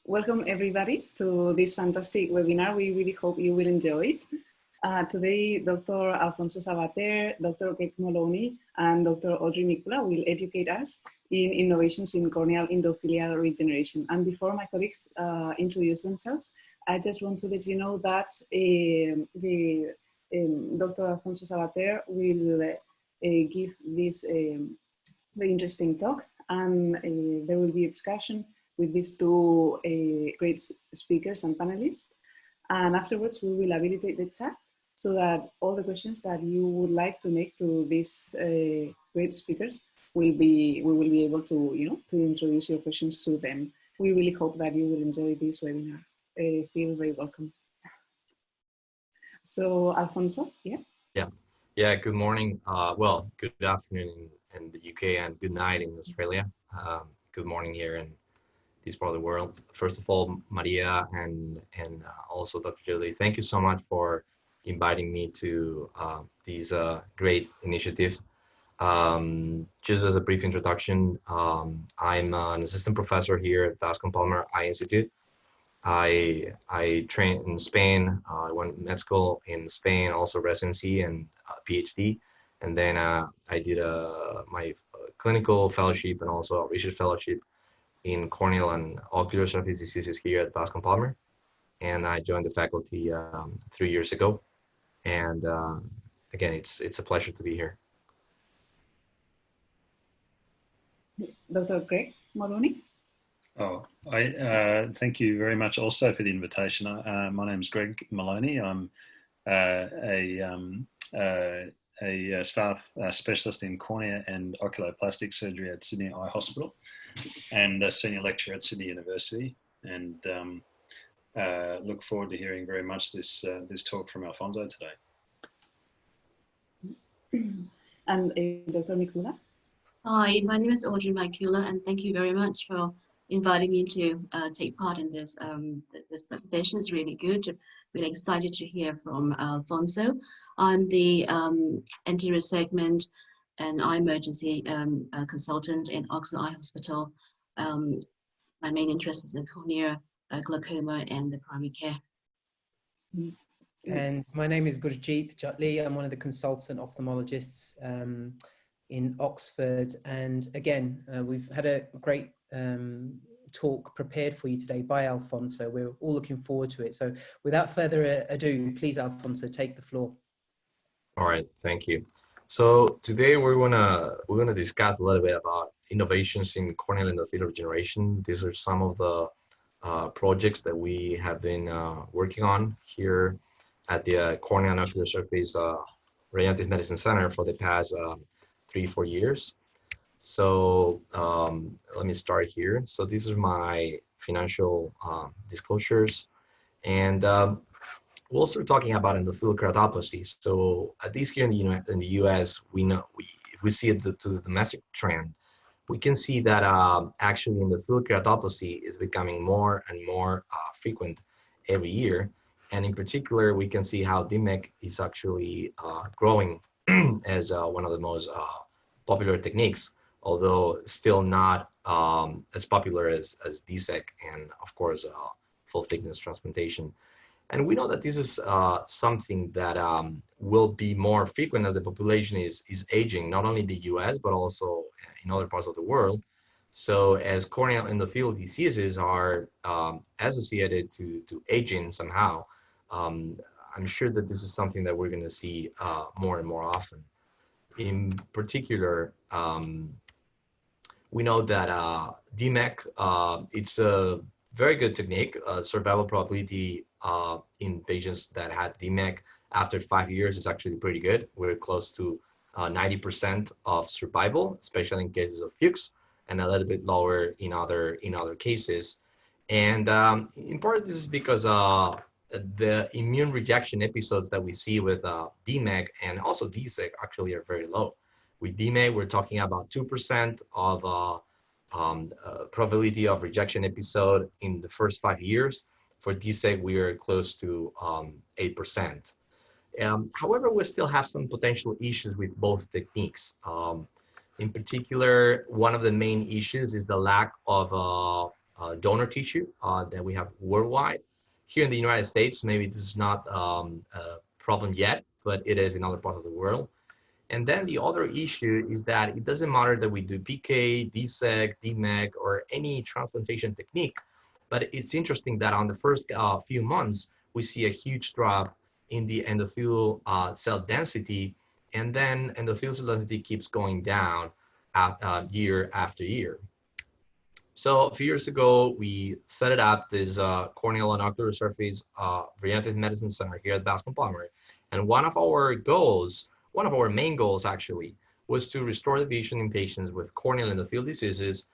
Welcome everybody to this fantastic webinar. We really hope you will enjoy it. Today, Dr. Alfonso Sabater, Dr. Moloney, and Dr. Audrey Mykula will educate us in innovations in corneal endothelial regeneration. And before my colleagues introduce themselves, I just want to let you know that Dr. Alfonso Sabater will give this very interesting talk, and there will be a discussion with these two great speakers and panelists. And afterwards, we will habilitate the chat so that all the questions that you would like to make to these great speakers we will be able to, to introduce your questions to them. We really hope that you will enjoy this webinar. Feel very welcome. So, Alfonso, yeah? Yeah, good morning. Well, good afternoon in the UK and good night in Australia. Good morning here in this part of the world. First of all, Maria and also Dr. Jutley, thank you so much for inviting me to these great initiatives. Just as a brief introduction, I'm an assistant professor here at Bascom Eye Institute. I trained in Spain. I went to med school in Spain, also residency and PhD. And then I did my clinical fellowship and also a research fellowship in corneal and ocular surface diseases here at Bascom Palmer. And I joined the faculty 3 years ago. And again, it's a pleasure to be here. Dr. Greg Moloney. Oh, thank you very much also for the invitation. My name is Greg Moloney. I'm a staff specialist in cornea and oculoplastic surgery at Sydney Eye Hospital and a senior lecturer at Sydney University, and look forward to hearing very much this talk from Alfonso today. And Dr. Mykula. Hi, my name is Audrey Mykula, and thank you very much for inviting me to take part in this this presentation. It's really good. Really excited to hear from Alfonso. I'm the anterior segment and eye emergency consultant in Oxford Eye Hospital. My main interest is in cornea, glaucoma, and the primary care. And my name is Gurjeet Jutley. I'm one of the consultant ophthalmologists in Oxford. And again, we've had a great talk prepared for you today by Alfonso. We're all looking forward to it. So without further ado, please, Alfonso, take the floor. All right, thank you. So today we're gonna discuss a little bit about innovations in corneal endothelial regeneration. These are some of the projects that we have been working on here at the Cornea and Ocular Surface Regenerative Medicine Center for the past 3-4 years. So let me start here. So these are my financial disclosures, and we'll start talking about endothelial keratopathy. So at least here in the US, if we see it to the domestic trend, we can see that actually endothelial keratopathy is becoming more and more frequent every year. And in particular, we can see how DMEK is actually growing as one of the most popular techniques, although still not as popular as DSEK and of course full thickness transplantation. And we know that this is something that will be more frequent as the population is aging, not only in the US, but also in other parts of the world. So as corneal endothelial diseases are associated to aging somehow, I'm sure that this is something that we're going to see more and more often. In particular, we know that DMEK, it's a very good technique. Survival probability in patients that had DMEK after 5 years is actually pretty good. We're close to 90% of survival, especially in cases of Fuchs, and a little bit lower in other cases. And in part, this is because the immune rejection episodes that we see with DMEK and also DSEK actually are very low. With DMEK, we're talking about 2% of probability of rejection episode in the first 5 years. For DSEK, we are close to 8%. However, we still have some potential issues with both techniques. In particular, one of the main issues is the lack of donor tissue that we have worldwide. Here in the United States, maybe this is not a problem yet, but it is in other parts of the world. And then the other issue is that it doesn't matter that we do PK, DSEC, DMEC, or any transplantation technique, but it's interesting that on the first few months, we see a huge drop in the endothelial cell density, and then endothelial cell density keeps going down year after year. So a few years ago, we set it up, this corneal and ocular surface regenerative medicine center here at Bascom Primary. And one of our main goals actually, was to restore the vision in patients with corneal endothelial diseases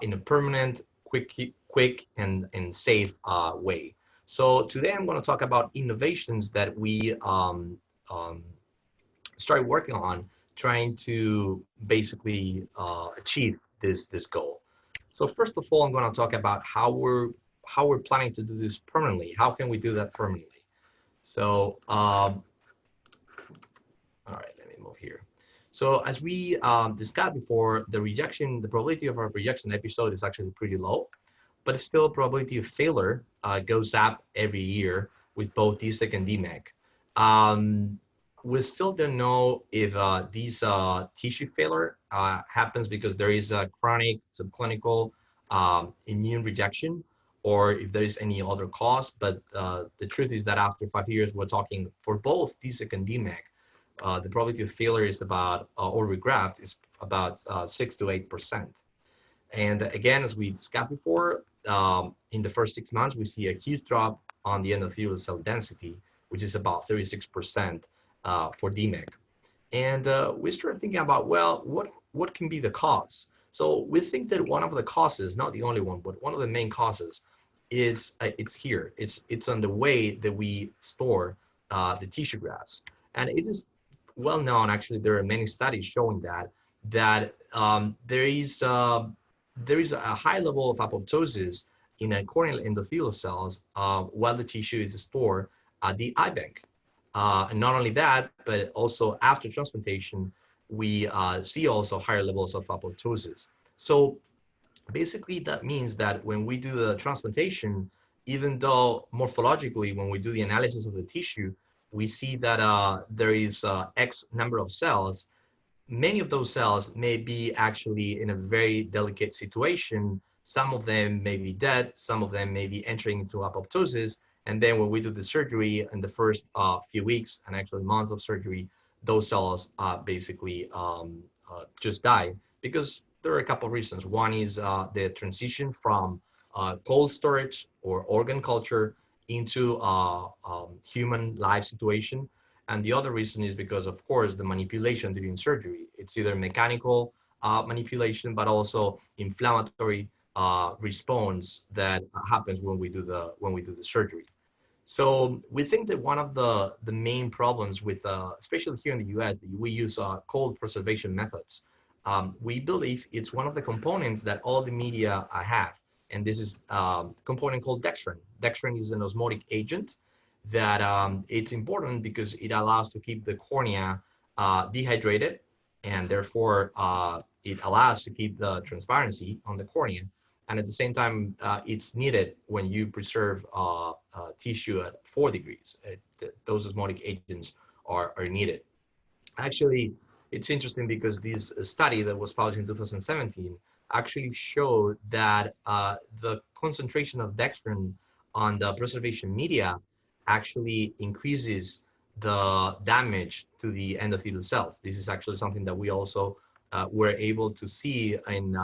in a permanent, quick and safe way. So today I'm going to talk about innovations that we started working on, trying to basically achieve this goal. So first of all, I'm going to talk about how we're planning to do this permanently. How can we do that permanently? So, all right, let me move here. So as we discussed before, the probability of a rejection episode is actually pretty low, but still probability of failure goes up every year with both DSEC and DMEC. We still don't know if these tissue failure happens because there is a chronic subclinical immune rejection, or if there is any other cause. But the truth is that after 5 years, we're talking for both DSEC and DMEC, the probability of failure is about, or regraft is about 6 to 8%. And again, as we discussed before, in the first 6 months, we see a huge drop on the endothelial cell density, which is about 36% for DMEC. And we started thinking about, well, what can be the cause? So we think that one of the causes, not the only one, but one of the main causes is it's here. It's on the way that we store the tissue grafts. And it is well known, actually, there are many studies showing that there is a high level of apoptosis in corneal endothelial cells while the tissue is stored at the eye bank. And not only that, but also after transplantation, we see also higher levels of apoptosis. So basically that means that when we do the transplantation, even though morphologically, when we do the analysis of the tissue, we see that there is X number of cells, many of those cells may be actually in a very delicate situation. Some of them may be dead, some of them may be entering into apoptosis. And then when we do the surgery in the first few weeks and actually months of surgery, those cells basically just die, because there are a couple of reasons. One is the transition from cold storage or organ culture into human life situation. And the other reason is because, of course, the manipulation during surgery. It's either mechanical manipulation, but also inflammatory response that happens when we do the surgery. So we think that one of the main problems with, especially here in the US, that we use cold preservation methods. We believe it's one of the components that all the media have. And this is a component called dextran. Dextran is an osmotic agent that it's important because it allows to keep the cornea dehydrated, and therefore it allows to keep the transparency on the cornea. And at the same time, it's needed when you preserve tissue at 4 degrees. Those osmotic agents are needed. Actually, it's interesting because this study that was published in 2017 actually showed that the concentration of dextran on the preservation media actually increases the damage to the endothelial cells. This is actually something that we also were able to see in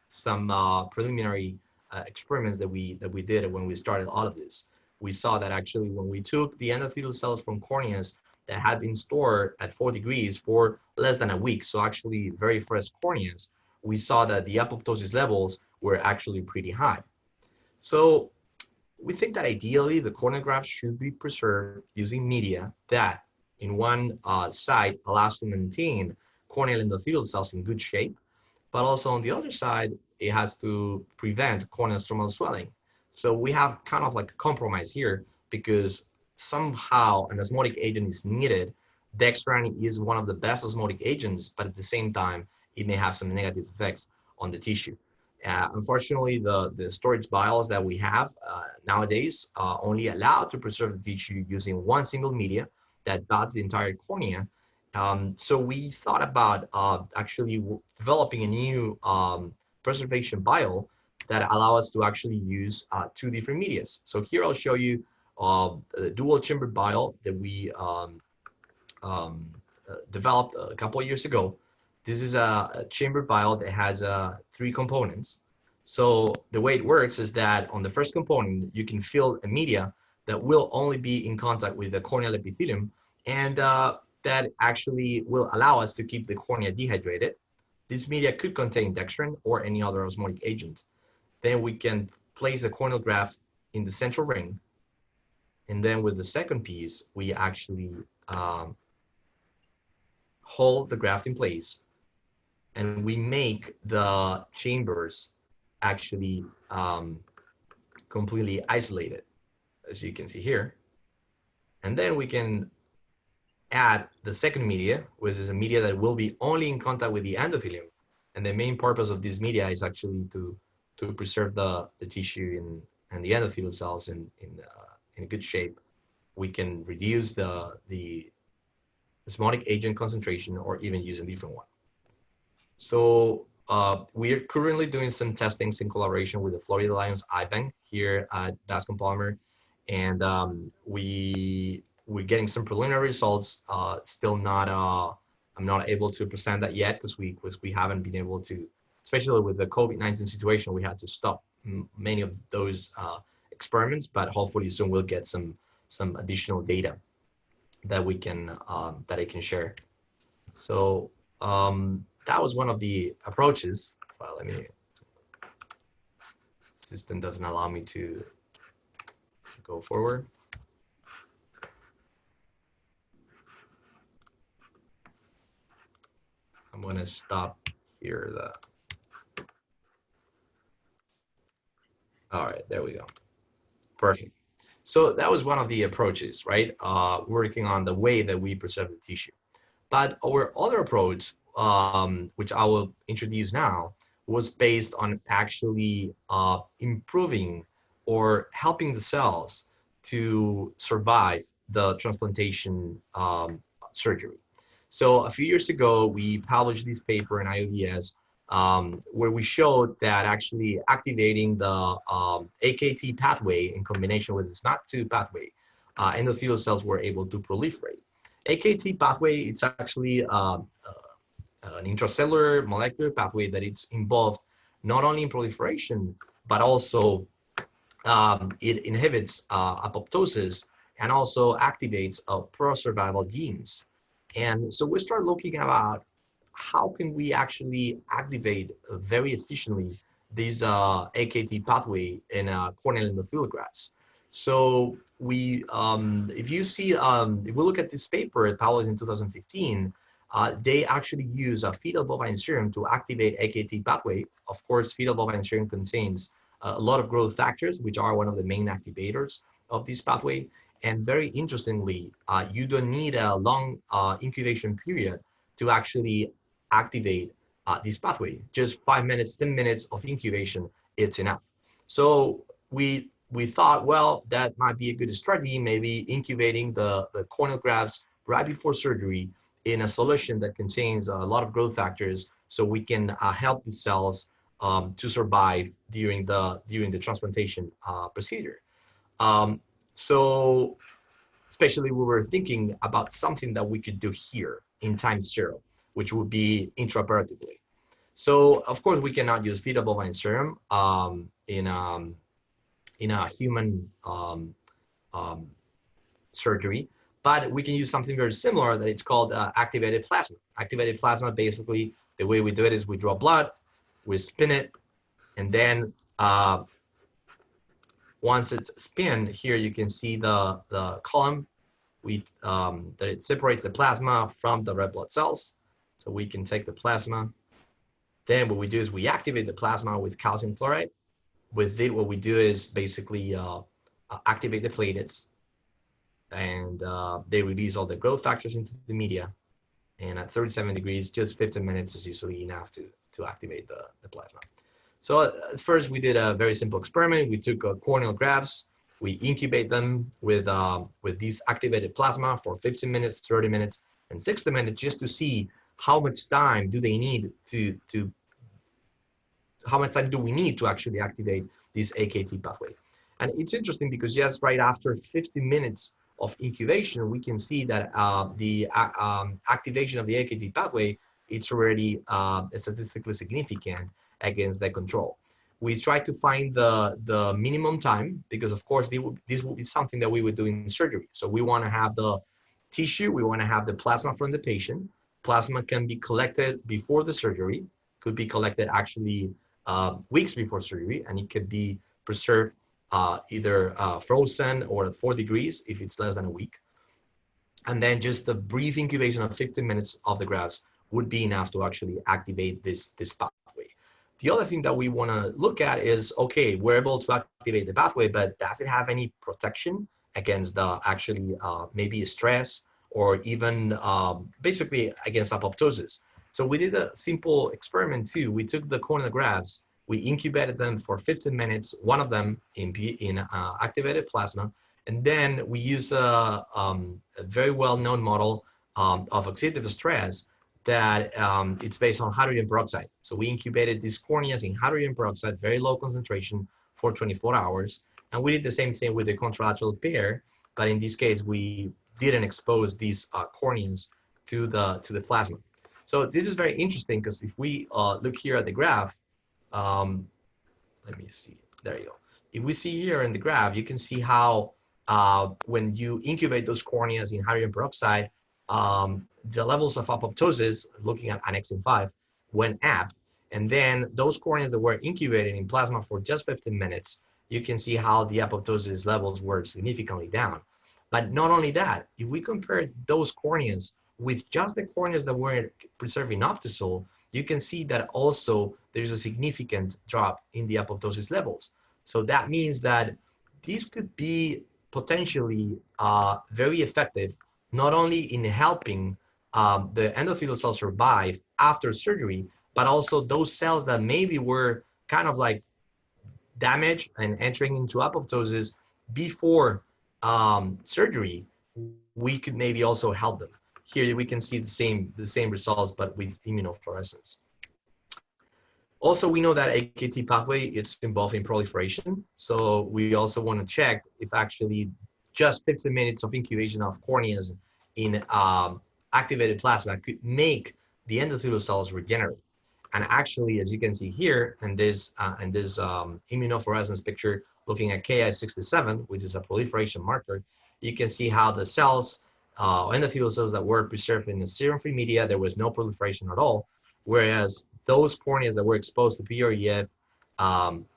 some preliminary experiments that we did when we started all of this. We saw that actually when we took the endothelial cells from corneas that had been stored at 4 degrees for less than a week, so actually very fresh corneas, we saw that the apoptosis levels were actually pretty high. So we think that ideally the corneal graft should be preserved using media that in one side allows to maintain corneal endothelial cells in good shape, but also on the other side, it has to prevent corneal stromal swelling. So we have kind of like a compromise here because somehow an osmotic agent is needed. Dextran is one of the best osmotic agents, but at the same time, it may have some negative effects on the tissue. Unfortunately, the storage vials that we have nowadays only allow to preserve the tissue using one single media that dots the entire cornea. So we thought about actually developing a new preservation vial that allow us to actually use two different medias. So here I'll show you the dual chamber vial that we developed a couple of years ago. This is a chamber vial that has 3 components. So the way it works is that on the first component, you can fill a media that will only be in contact with the corneal epithelium, and that actually will allow us to keep the cornea dehydrated. This media could contain dextrin or any other osmotic agent. Then we can place the corneal graft in the central ring. And then with the second piece, we actually hold the graft in place, and we make the chambers actually completely isolated, as you can see here. And then we can add the second media, which is a media that will be only in contact with the endothelium. And the main purpose of this media is actually to preserve the tissue and the endothelial cells in good shape. We can reduce the osmotic agent concentration or even use a different one. So we are currently doing some testings in collaboration with the Florida Lions Eye Bank here at Bascom Palmer, and we're getting some preliminary results. Still not, I'm not able to present that yet because we haven't been able to, especially with the COVID-19 situation, we had to stop many of those experiments. But hopefully soon we'll get some additional data that we can that I can share. So that was one of the approaches. Well, let me. System doesn't allow me to go forward. I'm going to stop here. All right, there we go. Perfect. So that was one of the approaches, right? Working on the way that we preserve the tissue. But our other approach, which I will introduce now, was based on actually improving or helping the cells to survive the transplantation surgery. So a few years ago, we published this paper in IODS where we showed that actually activating the AKT pathway in combination with the SNAP2 pathway, endothelial cells were able to proliferate. AKT pathway, it's actually an intracellular molecular pathway that it's involved not only in proliferation, but also it inhibits apoptosis and also activates pro-survival genes. And so we start looking about how can we actually activate very efficiently this AKT pathway in corneal endothelial grafts. So we, if you see, if we look at this paper published in 2015, they actually use a fetal bovine serum to activate AKT pathway. Of course, fetal bovine serum contains a lot of growth factors, which are one of the main activators of this pathway. And very interestingly, you don't need a long incubation period to actually activate this pathway. Just 5 minutes, 10 minutes of incubation, it's enough. So we thought, well, that might be a good strategy, maybe incubating the corneal grafts right before surgery in a solution that contains a lot of growth factors, so we can help the cells to survive during the transplantation procedure. So especially we were thinking about something that we could do here in time zero, which would be intraoperatively. So of course we cannot use fetal bovine serum in a human surgery, but we can use something very similar that it's called activated plasma. Activated plasma, basically the way we do it is we draw blood, we spin it, and then once it's spinned, here you can see the column that it separates the plasma from the red blood cells. So we can take the plasma. Then what we do is we activate the plasma with calcium chloride. With it, what we do is basically activate the platelets, and they release all the growth factors into the media. And at 37 degrees, just 15 minutes is usually enough to activate the plasma. So at first we did a very simple experiment. We took corneal grafts, we incubate them with these activated plasma for 15 minutes, 30 minutes, and 60 minutes, just to see how much time do they need how much time do we need to actually activate this AKT pathway. And it's interesting because just right after 50 minutes of incubation, we can see that the activation of the AKT pathway, it's already statistically significant against the control. We try to find the minimum time because, of course, this will be something that we would do in surgery. So we want to have the tissue, we want to have the plasma from the patient. Plasma can be collected before the surgery, could be collected actually weeks before surgery, and it could be preserved either frozen or at 4 degrees if it's less than a week. And then just the brief incubation of 15 minutes of the grafts would be enough to actually activate this pathway. The other thing that we want to look at is, okay, we're able to activate the pathway, but does it have any protection against the actually maybe stress or even basically against apoptosis? So we did a simple experiment too. We took the corneal grafts, we incubated them for 15 minutes, one of them in activated plasma, and then we used a very well-known model of oxidative stress that it's based on hydrogen peroxide. So we incubated these corneas in hydrogen peroxide, very low concentration for 24 hours. And we did the same thing with the contralateral pair, but in this case, we didn't expose these corneas to the plasma. So this is very interesting because if we look here at the graph, let me see, there you go. If we see here in the graph, you can see how when you incubate those corneas in hydrogen peroxide, the levels of apoptosis, looking at annexin 5, went up. And then those corneas that were incubated in plasma for just 15 minutes, you can see how the apoptosis levels were significantly down. But not only that, if we compare those corneas with just the corneas that were preserving Optisol, you can see that also there's a significant drop in the apoptosis levels. So that means that these could be potentially very effective, not only in helping the endothelial cells survive after surgery, but also those cells that maybe were kind of like damaged and entering into apoptosis before surgery, we could maybe also help them. Here we can see the same results, but with immunofluorescence. Also, we know that AKT pathway, it's involved in proliferation. So we also want to check if actually just 15 minutes of incubation of corneas in activated plasma could make the endothelial cells regenerate. And actually, as you can see here in this immunofluorescence picture, looking at Ki67, which is a proliferation marker, you can see how the cells, endothelial cells that were preserved in the serum-free media, there was no proliferation at all. Whereas those corneas that were exposed to PREF,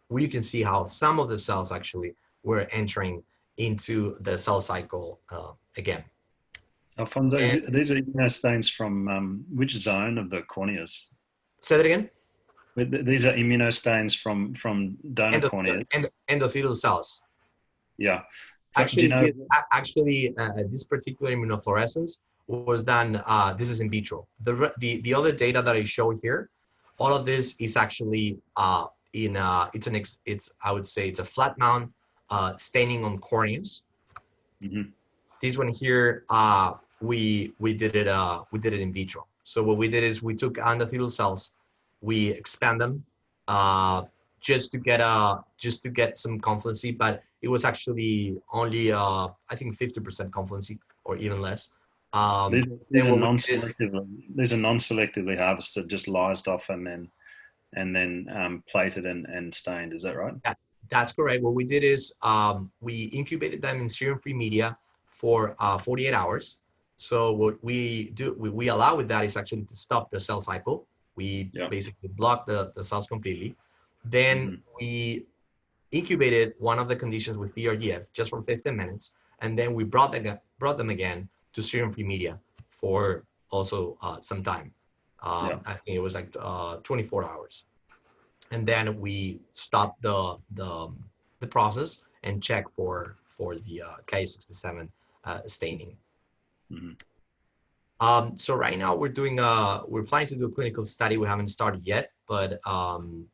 we can see how some of the cells actually were entering into the cell cycle again. Alfonso, these are immunostains from which zone of the corneas? Say that again? These are immunostains from donor corneas. Endothelial cells. Yeah. Actually, this particular immunofluorescence was done, this is in vitro. The other data that I show here, all of this is actually I would say it's a flat mount staining on corneas. Mm-hmm. This one here, we did it in vitro. So what we did is we took endothelial cells, we expand them just to get some confluency, but it was actually only I think 50% confluency or even less. These are non-selectively harvested, just lysed off and then plated and stained. Is that right? That's correct. What we did is we incubated them in serum-free media for 48 hours. So what we do, we allow with that is actually to stop the cell cycle. We basically block the cells completely. Then we incubated one of the conditions with PRDF just for 15 minutes, and then we brought them again to serum-free media for also some time. I think it was like 24 hours. And then we stopped the process and check for the Ki67 staining. Mm-hmm. So right now we're planning to do a clinical study. We haven't started yet. but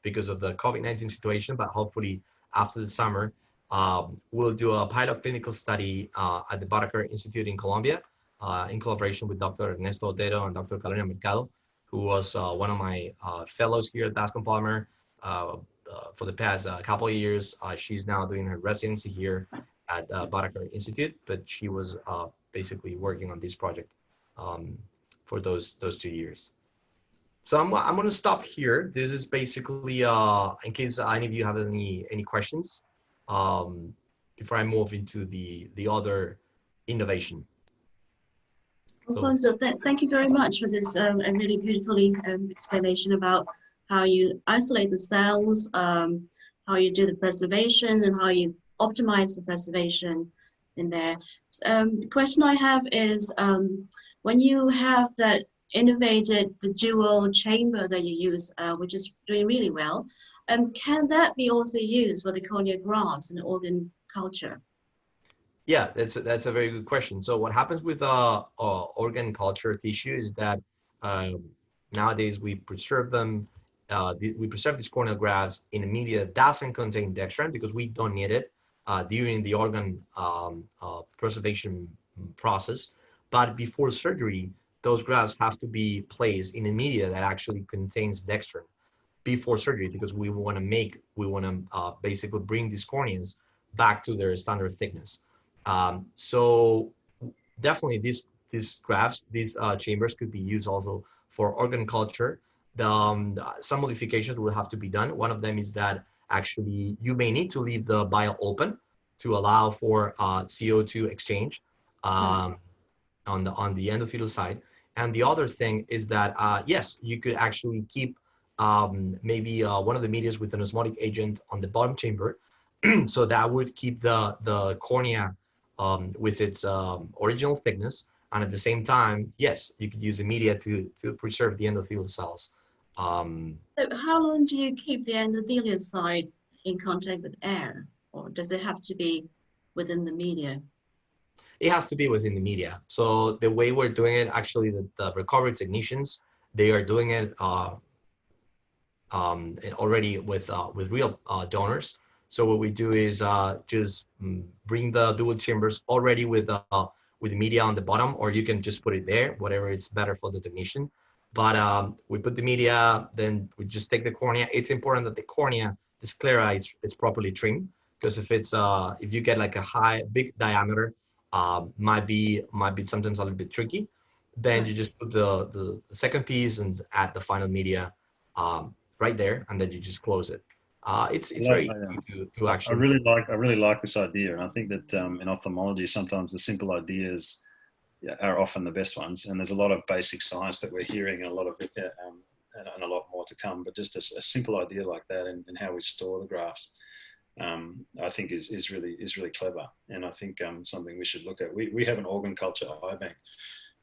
because of the COVID-19 situation, but hopefully after the summer, we'll do a pilot clinical study at the Bascom Institute in Colombia, in collaboration with Dr. Ernesto Otero and Dr. Carolina Mercado, who was one of my fellows here at Bascom Polymer for the past couple of years. She's now doing her residency here at Bascom Institute, but she was basically working on this project for those 2 years. So I'm going to stop here. This is basically in case any of you have any questions before I move into the other innovation. Alfonso, thank you very much for this a really beautifully explanation about how you isolate the cells, how you do the preservation, and how you optimize the preservation in there. The question I have is, when you have that innovated the dual chamber that you use, which is doing really well, can that be also used for the cornea grafts and organ culture? Yeah, that's a very good question. So what happens with organ culture tissue is that nowadays we preserve them. We preserve these corneal grafts in a media that doesn't contain dextran because we don't need it during the organ preservation process. But before surgery, those grafts have to be placed in a media that actually contains dextran before surgery, because we want to basically bring these corneas back to their standard thickness. So definitely these grafts, these chambers could be used also for organ culture. Some modifications will have to be done. One of them is that actually you may need to leave the bile open to allow for CO2 exchange on the endothelial side. And the other thing is that yes, you could actually keep maybe one of the medias with an osmotic agent on the bottom chamber, so that would keep the cornea with its original thickness, and at the same time, yes, you could use the media to preserve the endothelial cells. So how long do you keep the endothelial side in contact with air, or does it have to be within the media? It has to be within the media. So the way we're doing it, actually, the recovery technicians, they are doing it already with real donors. So what we do is just bring the dual chambers already with the media on the bottom, or you can just put it there, whatever is better for the technician. But we put the media, then we just take the cornea. It's important that the cornea, the sclera, is properly trimmed, because if you get like a big diameter, might be sometimes a little bit tricky. Then you just put the second piece and add the final media right there, and then you just close it. It's very easy to actually. I really like this idea, and I think that in ophthalmology sometimes the simple ideas are often the best ones, and there's a lot of basic science that we're hearing, and a lot of and a lot more to come. But just a simple idea like that, and how we store the grafts, I think is really clever, and I think something we should look at. We have an organ culture eye bank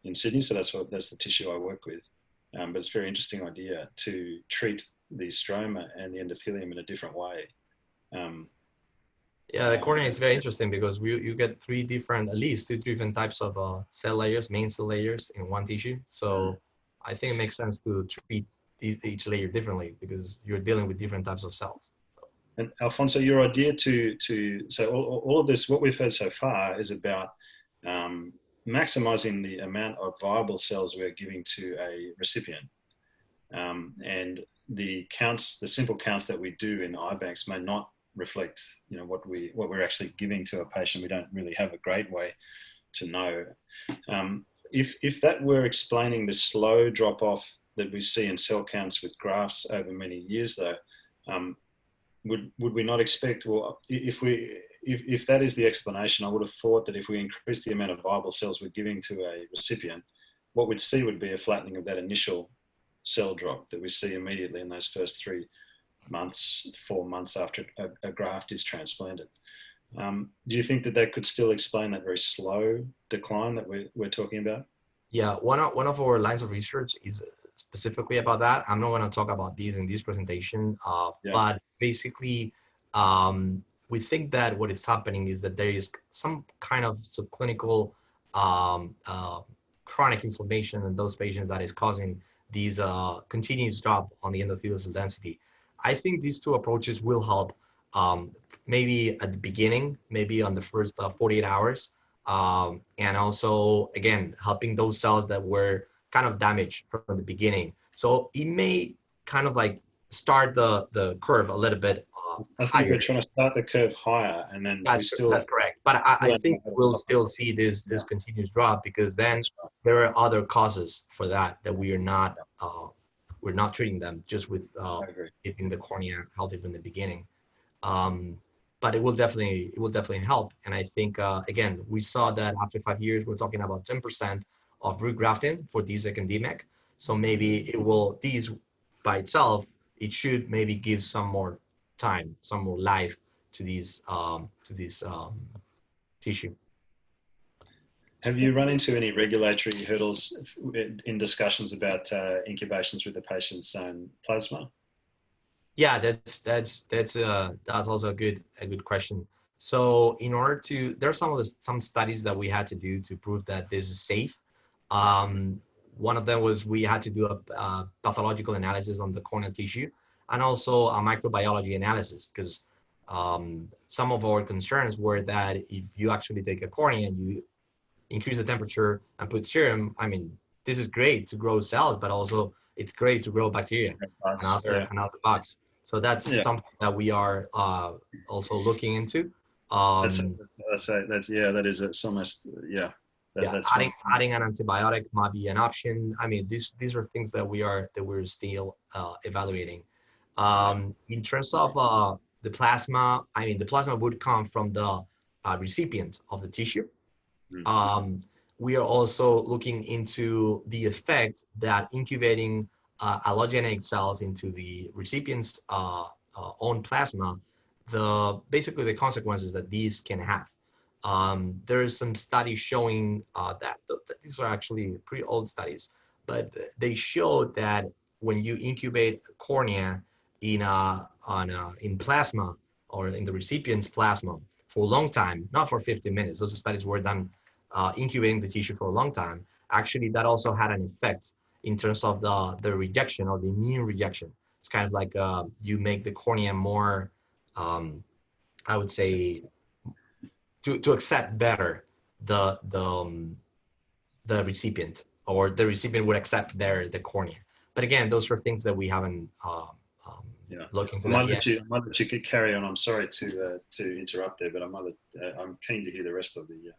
in Sydney, so that's the tissue I work with. But it's a very interesting idea to treat the stroma and the endothelium in a different way. Yeah, the cornea is very interesting because you get at least two different types of cell layers, main cell layers in one tissue. So I think it makes sense to treat each layer differently because you're dealing with different types of cells. And Alfonso, your idea so all of this, what we've heard so far is about maximizing the amount of viable cells we're giving to a recipient. And the simple counts that we do in eye banks may not reflect, what we're actually giving to a patient. We don't really have a great way to know. If that were explaining the slow drop off that we see in cell counts with grafts over many years, though, would we not expect? Well, if that is the explanation, I would have thought that if we increase the amount of viable cells we're giving to a recipient, what we'd see would be a flattening of that initial cell drop that we see immediately in those first 4 months after a graft is transplanted. Do you think that could still explain that very slow decline that we're talking about? Yeah, one of our lines of research is specifically about that. I'm not going to talk about these in this presentation, but basically, we think that what is happening is that there is some kind of subclinical chronic inflammation in those patients that is causing these continuous drop on the endothelial cell density. I think these two approaches will help maybe at the beginning, maybe on the first 48 hours, and also, again, helping those cells that were kind of damaged from the beginning. So it may kind of like start the curve a little bit I think higher. we're trying to start the curve higher, and then That's correct. But I think we'll still see this continuous drop, because then there are other causes for that we are not we're not treating them just with keeping the cornea healthy from the beginning. But it will definitely help. And I think again, we saw that after 5 years, we're talking about 10% of regrafting for these academic. So maybe it will, these by itself, it should maybe give some more time, some more life to these tissue. Have you run into any regulatory hurdles in discussions about incubations with the patient's own plasma? Yeah, that's also a good question. So in order to, there are some studies that we had to do to prove that this is safe. One of them was we had to do a pathological analysis on the corneal tissue, and also a microbiology analysis, because some of our concerns were that if you actually take a cornea and you increase the temperature and put serum, I mean, this is great to grow cells, but also it's great to grow bacteria and other bugs. So that's something that we are also looking into. It's almost, adding an antibiotic might be an option. I mean, these are things that we're still evaluating. In terms of the plasma, I mean, the plasma would come from the recipient of the tissue. We are also looking into the effect that incubating allogenic cells into the recipient's own plasma, basically the consequences that these can have. There is some studies showing that these are actually pretty old studies, but they showed that when you incubate cornea in plasma, or in the recipient's plasma, for a long time, not for 15 minutes, those studies were done incubating the tissue for a long time, actually that also had an effect in terms of the rejection, or the immune rejection. It's kind of like you make the cornea more, I would say, to accept better the recipient, or the recipient would accept better the cornea. But again, those are things that we haven't looked into that yet. I might let you could carry on. I'm sorry to interrupt there, but I'm keen to hear the rest of the.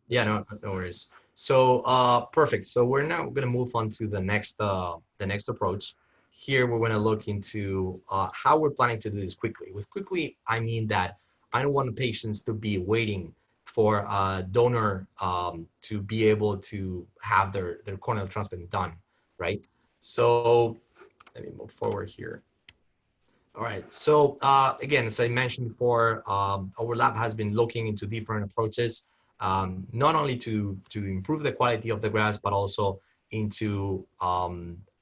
No worries. So perfect. So we're now going to move on to the next approach. Here we're going to look into how we're planning to do this quickly. With quickly, I mean that I don't want patients to be waiting for a donor to be able to have their corneal transplant done, right? So let me move forward here. All right. So again, as I mentioned before, our lab has been looking into different approaches, not only to improve the quality of the grafts, but also into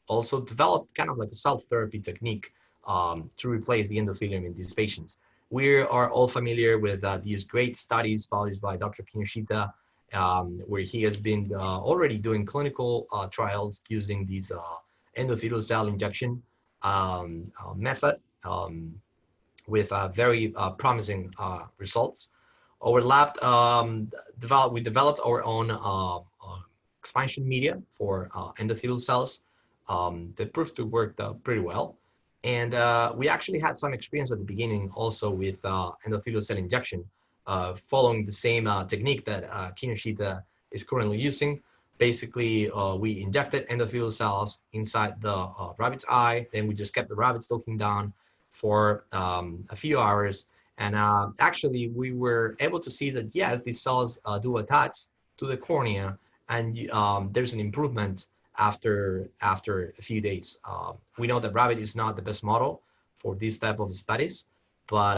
also develop kind of like a cell therapy technique to replace the endothelium in these patients. We are all familiar with these great studies published by Dr. Kinoshita, where he has been already doing clinical trials using these endothelial cell injection method with very promising results. Our lab developed our own expansion media for endothelial cells that proved to work pretty well. And we actually had some experience at the beginning also with endothelial cell injection, following the same technique that Kinoshita is currently using. Basically, we injected endothelial cells inside the rabbit's eye, then we just kept the rabbits looking down for a few hours. And actually, we were able to see that, yes, these cells do attach to the cornea, and there's an improvement after a few days. We know that rabbit is not the best model for these type of studies, but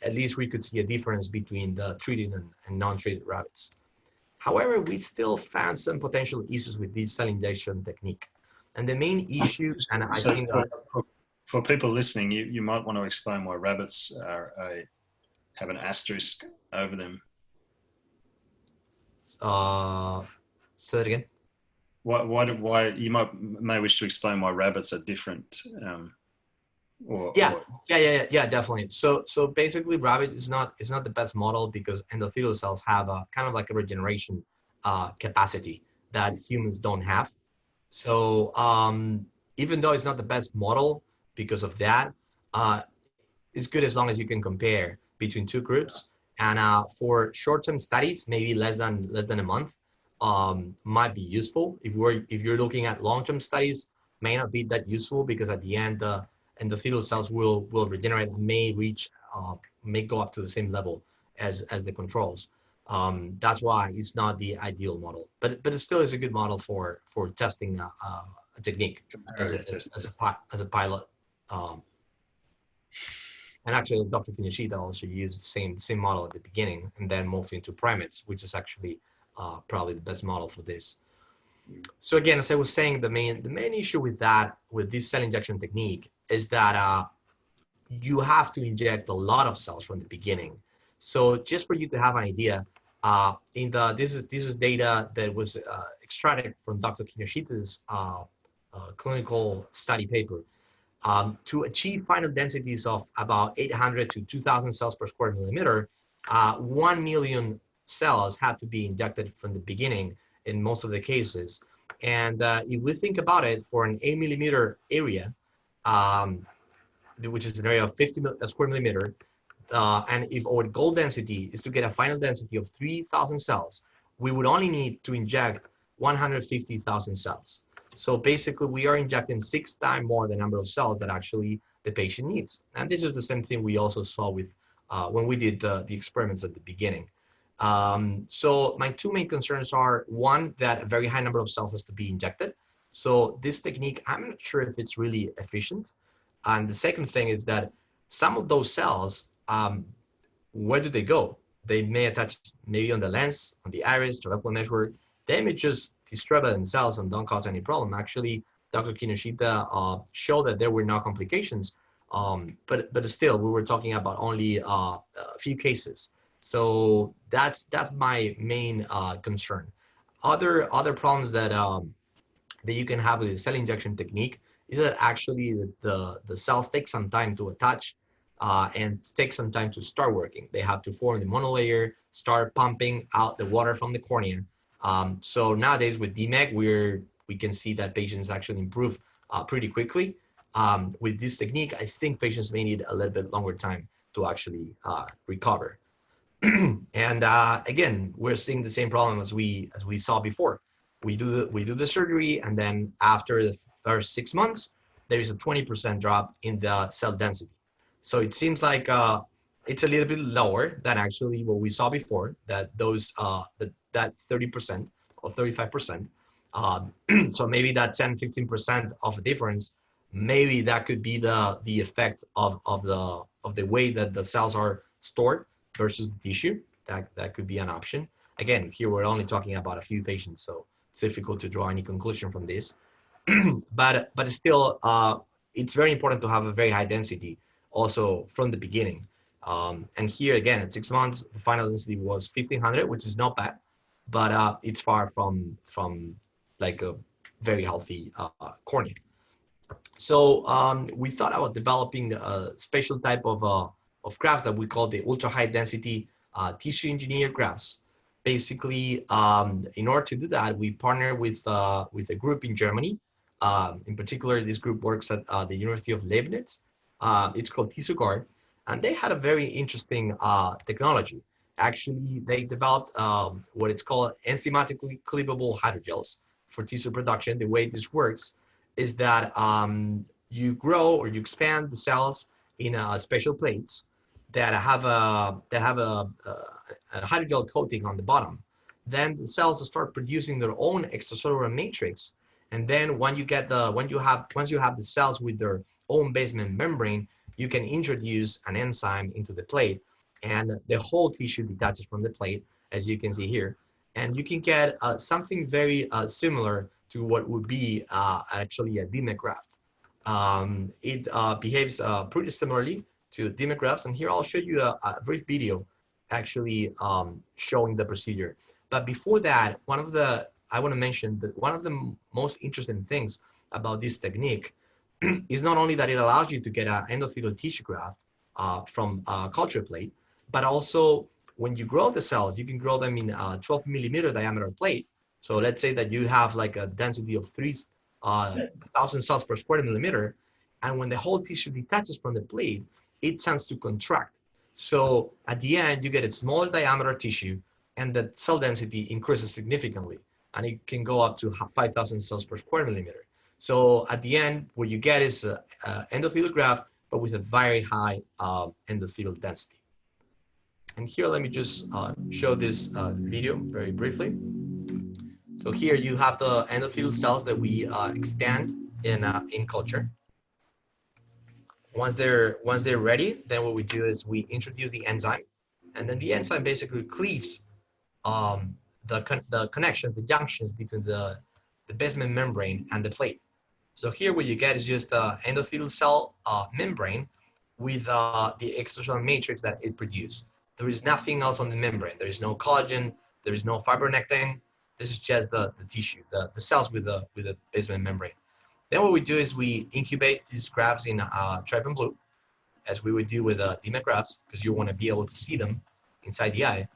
at least we could see a difference between the treated and non-treated rabbits. However, we still found some potential issues with this cell injection technique. And the main issue, and I think for people listening, you might want to explain why rabbits have an asterisk over them. Say that again. why you may wish to explain why rabbits are different. Yeah, definitely. So basically, rabbit is not the best model because endothelial cells have a kind of like a regeneration capacity that humans don't have. So even though it's not the best model because of that, it's good as long as you can compare between two groups. And for short-term studies, maybe less than a month, might be useful. If you're looking at long-term studies, may not be that useful because at the end, the endothelial cells will regenerate and may go up to the same level as the controls. That's why it's not the ideal model, but it still is a good model for testing a technique as a pilot. And actually, Dr. Kinoshita also used the same model at the beginning and then moved into primates, which is actually probably the best model for this. So again, as I was saying, the main issue with this cell injection technique is that you have to inject a lot of cells from the beginning. So just for you to have an idea, this is data that was extracted from Dr. Kinoshita's clinical study paper. To achieve final densities of about 800 to 2,000 cells per square millimeter, 1 million cells have to be injected from the beginning in most of the cases. And if we think about it, for an 8 millimeter area, which is an area of 50 square millimeter, and if our goal density is to get a final density of 3,000 cells, we would only need to inject 150,000 cells. So basically, we are injecting 6 times more the number of cells that actually the patient needs. And this is the same thing we also saw with when we did the experiments at the beginning. So my two main concerns are, one, that a very high number of cells has to be injected. So this technique, I'm not sure if it's really efficient. And the second thing is that some of those cells, where do they go? They may attach maybe on the lens, on the iris, trabecular meshwork. They may just destroy by themselves and don't cause any problem. Actually, Dr. Kinoshita showed that there were no complications, but still, we were talking about only a few cases. So that's my main concern. Other problems that you can have with the cell injection technique is that actually the cells take some time to attach and take some time to start working. They have to form the monolayer, start pumping out the water from the cornea. So nowadays with DMEG, we can see that patients actually improve pretty quickly. With this technique, I think patients may need a little bit longer time to actually recover. And again, we're seeing the same problem as we saw before. We do the surgery, and then after the first 6 months, there is a 20% drop in the cell density. So it seems like it's a little bit lower than actually what we saw before, that that 30% or 35%. So maybe that 10-15% of the difference, maybe that could be the effect of the way that the cells are stored versus the tissue. That could be an option. Again, here we're only talking about a few patients, so it's difficult to draw any conclusion from this. but still, it's very important to have a very high density also from the beginning. And here again, at 6 months, the final density was 1,500, which is not bad, but it's far from like a very healthy cornea. So we thought about developing a special type of grafts that we call the ultra high density tissue engineered grafts. Basically, in order to do that, we partner with a group in Germany. In particular, this group works at the University of Leibniz. It's called TissueGuard, and they had a very interesting technology. Actually, they developed what it's called enzymatically cleavable hydrogels for tissue production. The way this works is that you grow or you expand the cells in special plates that have a hydrogel coating on the bottom. Then the cells start producing their own extracellular matrix, and then once you have the cells with their own basement membrane, you can introduce an enzyme into the plate, and the whole tissue detaches from the plate, as you can see here, and you can get something very similar to what would be actually a DMEG graft. It behaves pretty similarly to DMEG grafts, and here I'll show you a brief video actually showing the procedure. But before that, one of the I want to mention that one of the most interesting things about this technique is not only that it allows you to get an endothelial tissue graft from a culture plate, but also when you grow the cells, you can grow them in a 12 millimeter diameter plate. So let's say that you have like a density of 3,000 cells per square millimeter. And when the whole tissue detaches from the plate, it tends to contract. So at the end, you get a smaller diameter tissue and the cell density increases significantly. And it can go up to 5,000 cells per square millimeter. So at the end, what you get is an endothelial graft, but with a very high endothelial density. And here, let me just show this video very briefly. So here you have the endothelial cells that we extend in culture. Once they're ready, then what we do is we introduce the enzyme, and then the enzyme basically cleaves the connections, the junctions between the basement membrane and the plate. So here what you get is just the endothelial cell membrane with the extracellular matrix that it produces. There is nothing else on the membrane. There is no collagen. There is no fibronectin. This is just the tissue, the cells with the basement membrane. Then what we do is we incubate these grafts in trypan blue, as we would do with DMEC grafts, because you want to be able to see them inside the eye.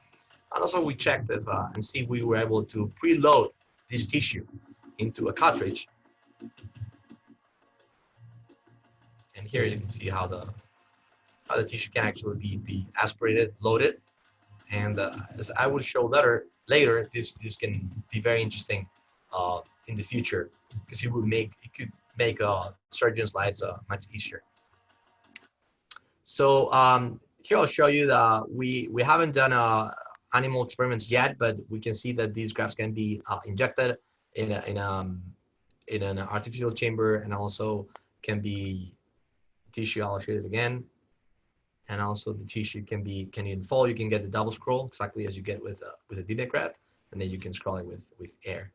And also we checked if, and see if we were able to preload this tissue into a cartridge. And here you can see how the tissue can actually be aspirated, loaded. And as I will show later, this can be very interesting in the future, because it could make surgeons' lives much easier. So here I'll show you that we haven't done animal experiments yet, but we can see that these grafts can be injected in an artificial chamber, and also can be tissue. I'll show it again. And also the tissue can unfold. You can get the double scroll exactly as you get with a DMEC graft, and then you can scroll it with air.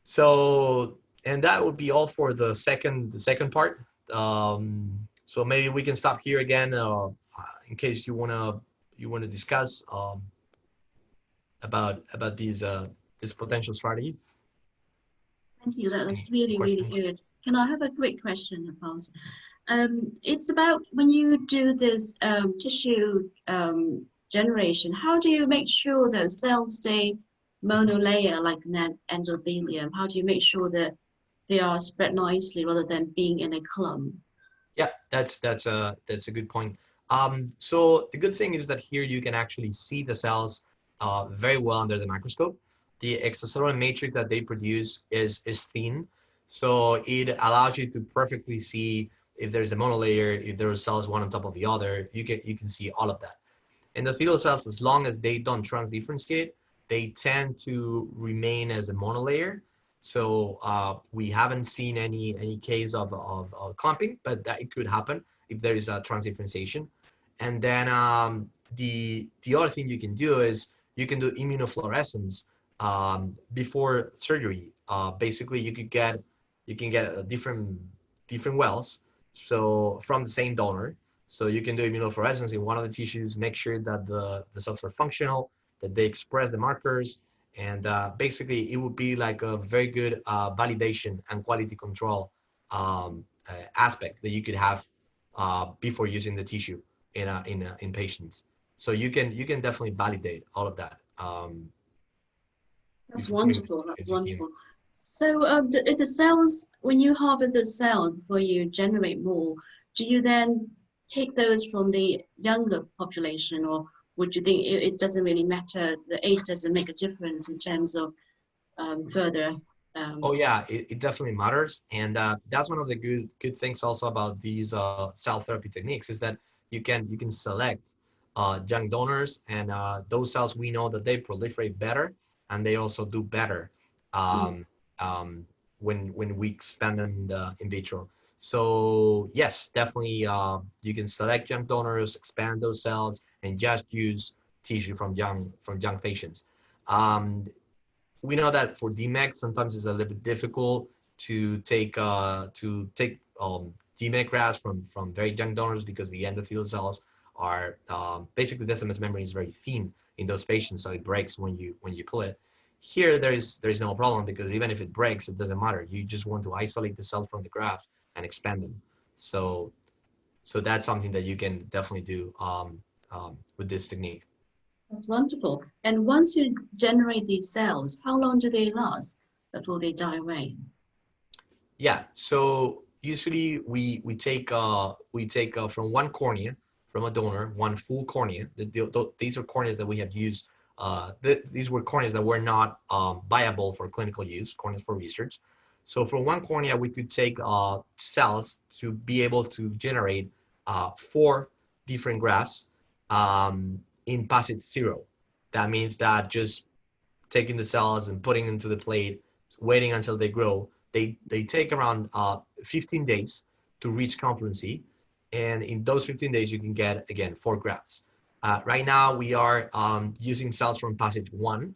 So, and that would be all for the second part. So maybe we can stop here again in case you wanna discuss about this potential strategy. Thank you. That's really good. Can I have a quick question, Alfonso? It's about when you do this tissue generation, how do you make sure that cells stay monolayer like an endothelium? How do you make sure that they are spread nicely rather than being in a clump? Yeah, that's a good point. So the good thing is that here you can actually see the cells very well under the microscope. The extracellular matrix that they produce is thin, so it allows you to perfectly see if there's a monolayer, if there are cells one on top of the other. You can see all of that. Endothelial cells, as long as they don't transdifferentiate, they tend to remain as a monolayer. So we haven't seen any case of clumping, but that it could happen if there is a transdifferentiation. And then the other thing you can do is you can do immunofluorescence before surgery. Basically, you can get different wells, so from the same donor. So you can do immunofluorescence in one of the tissues, make sure that the cells are functional, that they express the markers, and basically it would be like a very good validation and quality control aspect that you could have before using the tissue in patients. So you can definitely validate all of that. That's wonderful. That's wonderful. So if the cells, when you harvest the cell before you generate more, do you then take those from the younger population, or would you think it doesn't really matter, the age doesn't make a difference in terms of further? Oh yeah, it definitely matters, and that's one of the good things also about these cell therapy techniques, is that you can select young donors, and those cells, we know that they proliferate better and they also do better when we expand them in vitro. So yes, definitely you can select young donors, expand those cells, and just use tissue from young patients. We know that for DMEC, sometimes it's a little bit difficult to take DMEC grafts from very young donors, because the endothelial cells are basically the SMS membrane is very thin in those patients, so it breaks when you pull it. Here, there is no problem because even if it breaks, it doesn't matter. You just want to isolate the cells from the graft and expand them. So that's something that you can definitely do with this technique. That's wonderful. And once you generate these cells, how long do they last before they die away? Yeah, so usually we take from one cornea from a donor, one full cornea. These are corneas that we have used. These were corneas that were not viable for clinical use, corneas for research. So from one cornea, we could take cells to be able to generate 4 different grafts in passage 0. That means that just taking the cells and putting them into the plate, waiting until they grow. They take around 15 days to reach confluency. And in those 15 days, you can get, again, 4 grafts. Right now, we are using cells from passage 1.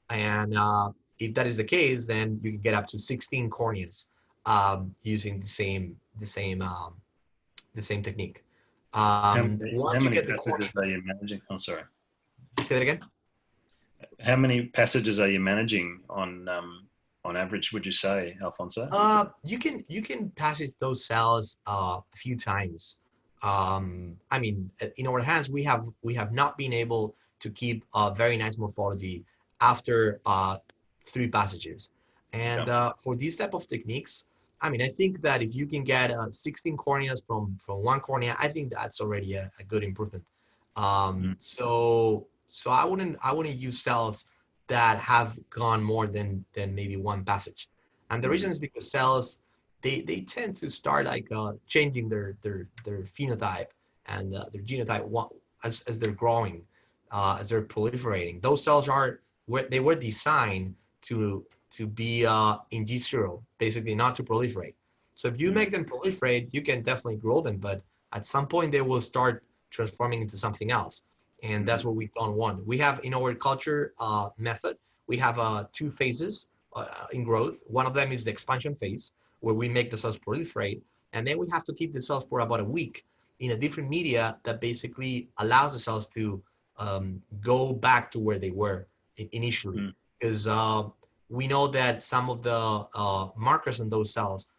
And if that is the case, then you can get up to 16 corneas using the same technique. How many you passages are you managing? I'm sorry. Say that again? How many passages are you managing on average, would you say, Alfonso? You can passage those cells a few times. I mean, in our hands, we have not been able to keep a very nice morphology after 3 passages. And for these type of techniques, I mean, I think that if you can get 16 corneas from one cornea, I think that's already a good improvement. So I wouldn't use cells that have gone more than maybe 1 passage. And the reason is because cells, they tend to start like changing their phenotype and their genotype as they're growing, as they're proliferating. Those cells they were designed to be in G0, basically not to proliferate. So if you make them proliferate, you can definitely grow them, but at some point they will start transforming into something else. And that's what we don't want. We have, in our culture method, we have 2 phases in growth. One of them is the expansion phase, where we make the cells proliferate. And then we have to keep the cells for about a week in a different media that basically allows the cells to go back to where they were initially. Because we know that some of the markers in those cells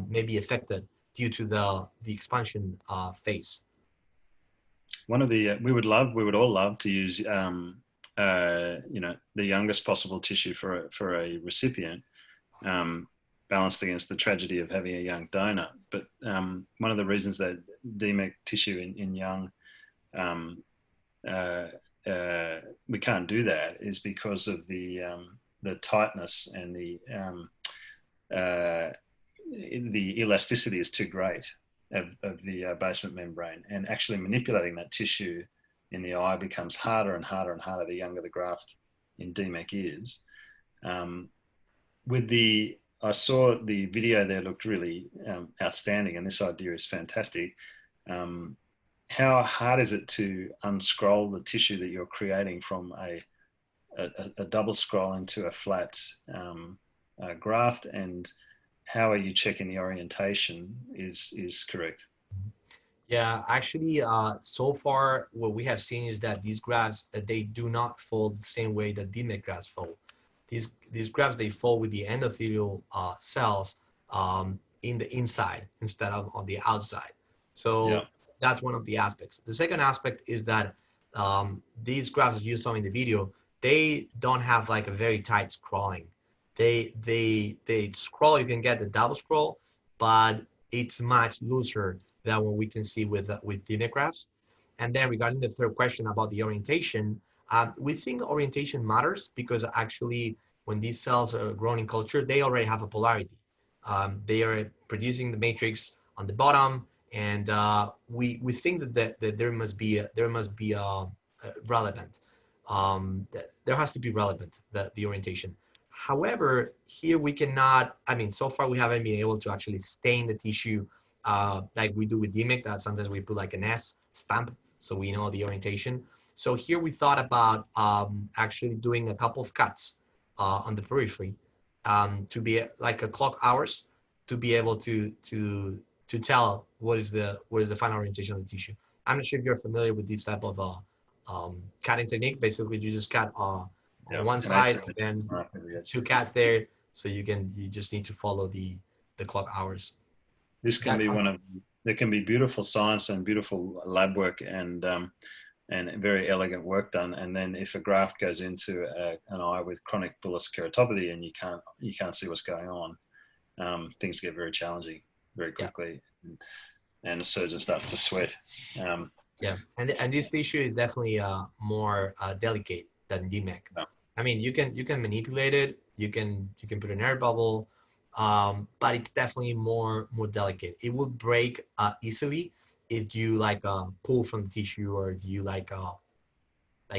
may be affected due to the expansion phase. One of the we would all love to use the youngest possible tissue for a recipient, balanced against the tragedy of having a young donor. But one of the reasons that DMEC tissue in young we can't do that is because of the tightness and the elasticity is too great of the basement membrane, and actually manipulating that tissue in the eye becomes harder and harder and harder the younger the graft in DMEC is. I saw the video there, looked really outstanding, and this idea is fantastic. How hard is it to unscroll the tissue that you're creating from a double scroll into a flat graft, and how are you checking the orientation is correct? Yeah, actually, so far what we have seen is that these grafts, they do not fold the same way that DMEC grafts fold. These grafts, they fold with the endothelial cells in the inside instead of on the outside. So that's one of the aspects. The second aspect is that these grafts you saw in the video, they don't have like a very tight scrolling. They scroll, you can get the double scroll, but it's much looser than what we can see with DMEC grafts. And then regarding the third question about the orientation, we think orientation matters because actually when these cells are grown in culture, they already have a polarity. They are producing the matrix on the bottom, and we think that there must be relevant. There has to be relevant, the orientation. However, here we cannot, I mean, so far we haven't been able to actually stain the tissue like we do with DMEC, that sometimes we put like an S stamp so we know the orientation. So here we thought about actually doing a couple of cuts on the periphery to be like a clock hours to be able to tell what is the final orientation of the tissue. I'm not sure if you're familiar with this type of cutting technique. Basically, you just cut on one side, and then two cats there. So you just need to follow the clock hours. This can be there can be beautiful science and beautiful lab work and very elegant work done. And then if a graft goes into an eye with chronic bullous keratopathy and you can't see what's going on, things get very challenging very quickly, and the surgeon starts to sweat. Yeah, and this tissue is definitely more delicate than DMEC. Yeah. I mean, you can manipulate it, you can put an air bubble, but it's definitely more delicate. It will break easily if you pull from the tissue, or if you like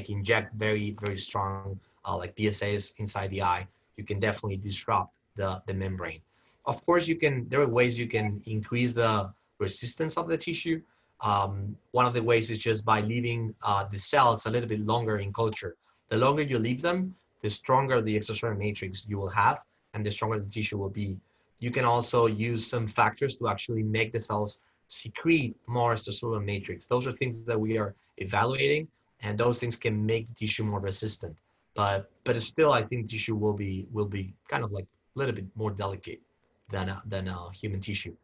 inject very strong like PSAs inside the eye. You can definitely disrupt the membrane. Of course, there are ways you can increase the resistance of the tissue. One of the ways is just by leaving the cells a little bit longer in culture. The longer you leave them, the stronger the extracellular matrix you will have, and the stronger the tissue will be. You can also use some factors to actually make the cells secrete more extracellular matrix. Those are things that we are evaluating, and those things can make the tissue more resistant. But still, I think tissue will be kind of like a little bit more delicate than human tissue.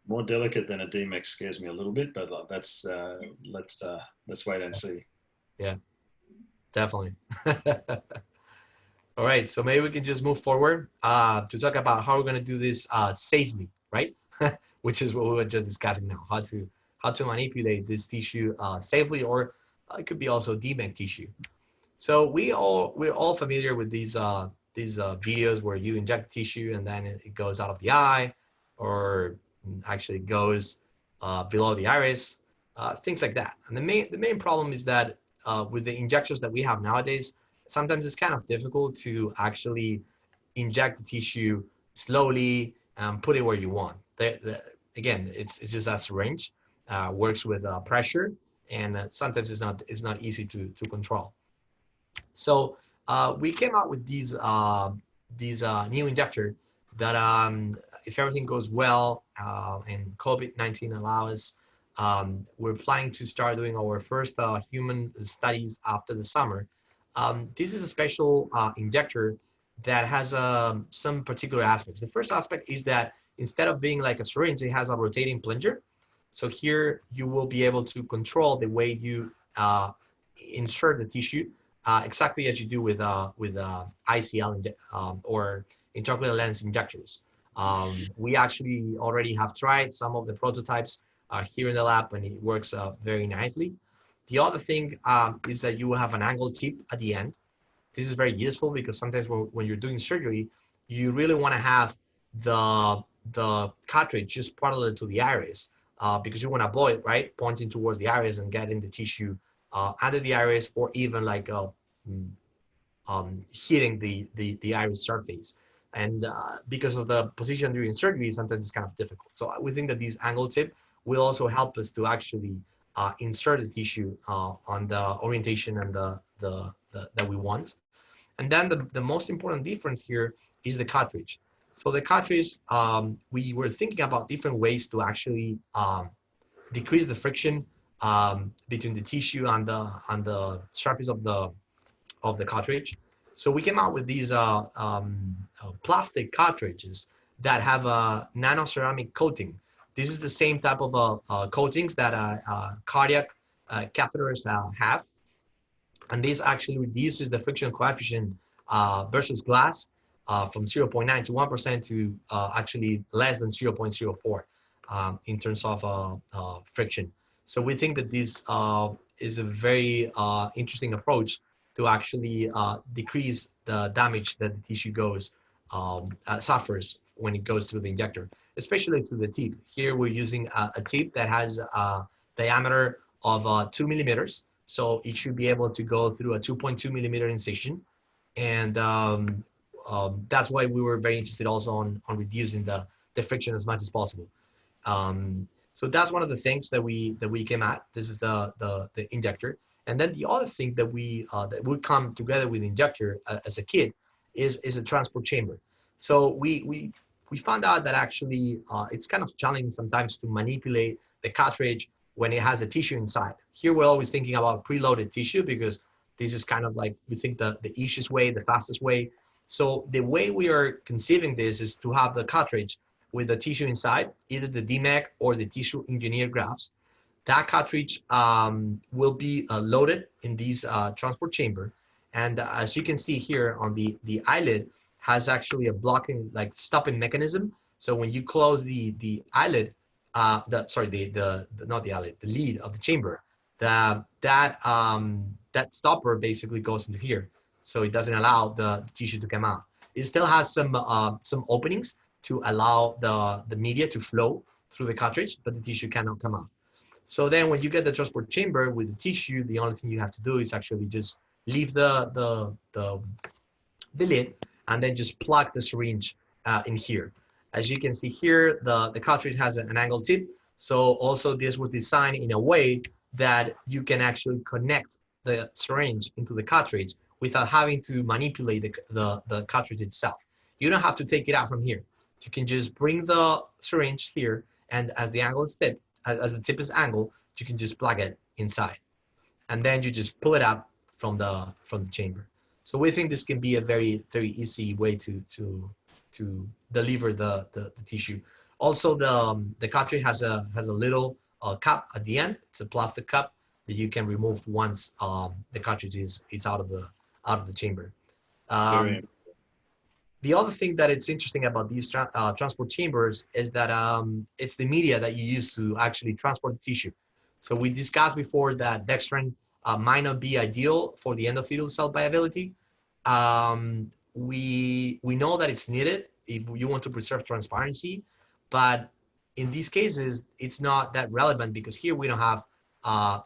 More delicate than a DMEC scares me a little bit, but let's wait and see. Yeah, definitely. All right, so maybe we can just move forward to talk about how we're going to do this safely, right? Which is what we were just discussing now, how to manipulate this tissue safely, or it could be also DMEC tissue. So we're all familiar with these videos where you inject tissue and then it goes out of the eye, or actually goes below the iris, things like that. And the main problem is that with the injections that we have nowadays, sometimes it's kind of difficult to actually inject the tissue slowly and put it where you want. Again, it's just a syringe, works with pressure, and sometimes it's not easy to control. So we came out with these new injector that if everything goes well and COVID-19 allows, we're planning to start doing our first human studies after the summer. This is a special injector that has some particular aspects. The first aspect is that instead of being like a syringe, it has a rotating plunger. So here you will be able to control the way you insert the tissue, exactly as you do with ICL or intraocular lens injectors. We actually already have tried some of the prototypes here in the lab, and it works very nicely. The other thing is that you will have an angle tip at the end. This is very useful because sometimes when you're doing surgery, you really want to have the cartridge just parallel to the iris because you want to avoid, right, pointing towards the iris and getting the tissue under the iris, or even like hitting the iris surface. And because of the position during surgery, sometimes it's kind of difficult. So we think that this angle tip will also help us to actually insert the tissue on the orientation and that we want. And then the most important difference here is the cartridge. So the cartridge, we were thinking about different ways to actually decrease the friction between the tissue and the surface of the cartridge. So we came out with these plastic cartridges that have a nanoceramic coating. This is the same type of coatings that cardiac catheters have. And this actually reduces the friction coefficient versus glass from 0.9 to 1% to actually less than 0.04 in terms of friction. So we think that this is a very interesting approach to actually decrease the damage that the tissue suffers when it goes through the injector, especially through the tip. Here we're using a tip that has a diameter of 2 millimeters. So it should be able to go through a 2.2 millimeter incision. And that's why we were very interested also on reducing the friction as much as possible. So that's one of the things that we came at. This is the injector. And then the other thing that would come together with the injector as a kit is a transport chamber. So we found out that actually it's kind of challenging sometimes to manipulate the cartridge when it has a tissue inside. Here we're always thinking about preloaded tissue because This is kind of like, we think the easiest way, the fastest way. So the way we are conceiving this is to have the cartridge with the tissue inside, either the DMEC or the tissue engineered grafts. That cartridge will be loaded in this transport chamber. And as you can see here on the eyelid has actually a blocking, like stopping mechanism. So when you close the eyelid, not the eyelid, the lid of the chamber, that stopper basically goes into here. So it doesn't allow the tissue to come out. It still has some openings to allow the media to flow through the cartridge, but the tissue cannot come out. So then when you get the transport chamber with the tissue, the only thing you have to do is actually just leave the lid and then just plug the syringe in here. As you can see here, the cartridge has an angled tip. So also this was designed in a way that you can actually connect the syringe into the cartridge without having to manipulate the cartridge itself. You don't have to take it out from here. You can just bring the syringe here, and as the angle is tip, as the tip is angled, you can just plug it inside, and then you just pull it out from the chamber. So we think this can be a very easy way to deliver the tissue. Also, the cartridge has a little cup at the end. It's a plastic cup that you can remove once the cartridge is out of the chamber. The other thing that it's interesting about these transport chambers is that it's the media that you use to actually transport the tissue. So we discussed before that dextran might not be ideal for the endothelial cell viability. We know that it's needed if you want to preserve transparency, but in these cases, it's not that relevant because here we don't have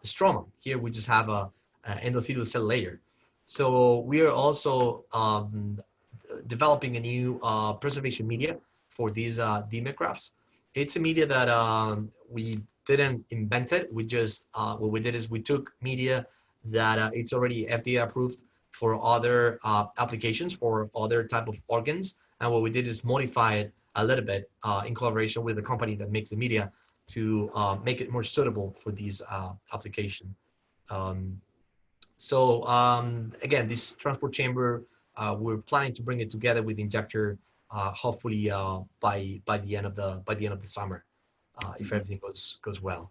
stroma. Here we just have a endothelial cell layer. So we are also developing a new preservation media for these DMEC grafts. It's a media that we didn't invent it. We just, what we did is we took media that it's already FDA approved for other applications for other type of organs. And what we did is modify it a little bit in collaboration with the company that makes the media to make it more suitable for these application. Again, this transport chamber, we're planning to bring it together with the injector, hopefully by the end of the summer, if everything goes well.